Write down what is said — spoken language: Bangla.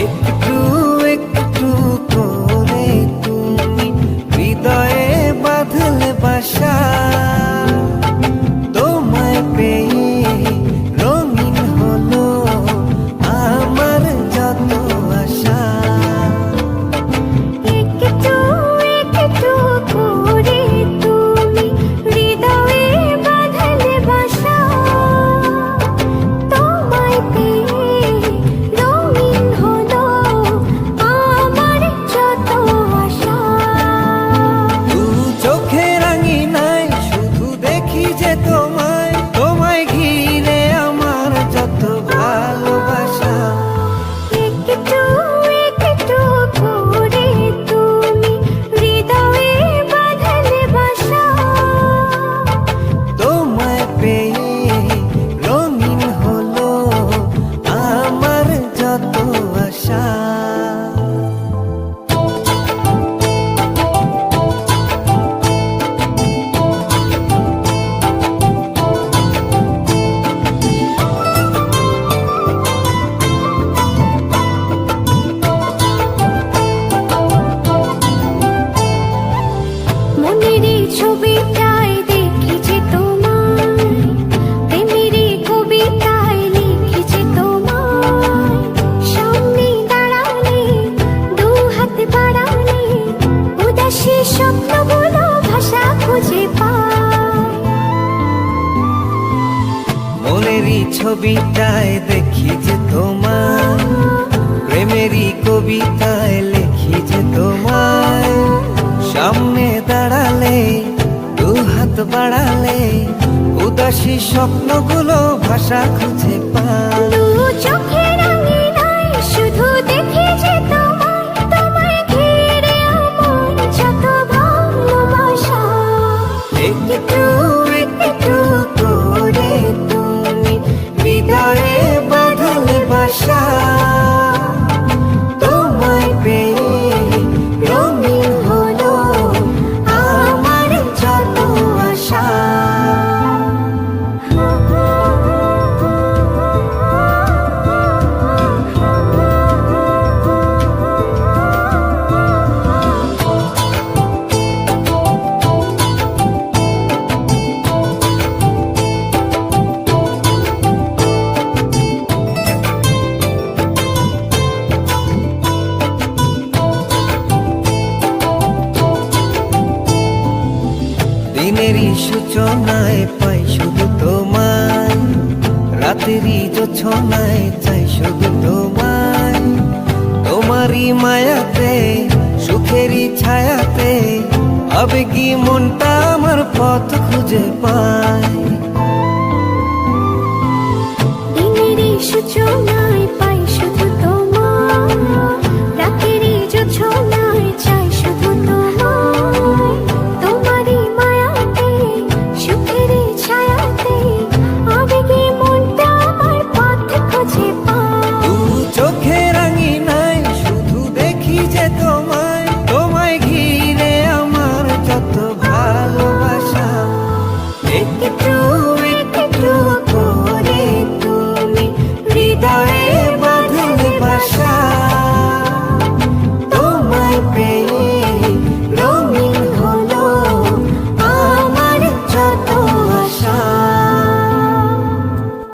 একটু একটু করে তুমি হৃদয়ে বাঁধলে বাসা, তোমায় পেয়ে রঙিন হলো আমার যত আশা। একটু একটু করে তুমি হৃদয়ে বাঁধলে বাসা, তোমায় পেয়ে রঙিন হলো আমার যত আশা। দু চোখের রাঙিনায় শুধু দেখি যে তোমায়, তোমায় ঘিরে আমার যত ভালোবাসা। একটু একটু করে তুমি হৃদয়ে বাঁধলে বাসা, তোমায় পেয়ে রঙিন হলো আমার যত আশা। মনেরই ছবিটায় দেখেছি তোমায়, প্রেমেরই কবিতায় লিখেছি তোমায়। সামনে দাঁড়ালে দু হাত বাড়ালে উদাসী স্বপ্নগুলো ভাষা খুঁজে পায়। মনেরই ছবিটায় দেখি যে তোমার, প্রেমেরই কবিতায় লিখি যে তোমায়। সামনে দাঁড়ালে দু হাত বাড়ালে উদাসী স্বপ্নগুলো ভাষা খুঁজে পায়। দু চোখের রাঙিনায় শুধু দেখি যে তোমায়, তোমায় ঘিরে আমার যত ভালোবাসা। একটু একটু করে তুমি হৃদয়ে বাঁধলে বাসা, তোমায় পেয়ে রঙিন হলো আমার যত আশা। দিনেরই সূচনায় পাই শুধু তোমায়, রাতেরই জোছনায় চাই শুধু তোমায়। তোমারই মায়াতে সুখেরই ছায়াতে আবেগী মনটা আমার পথ খুঁজে পায়। দিনেরই সূচনা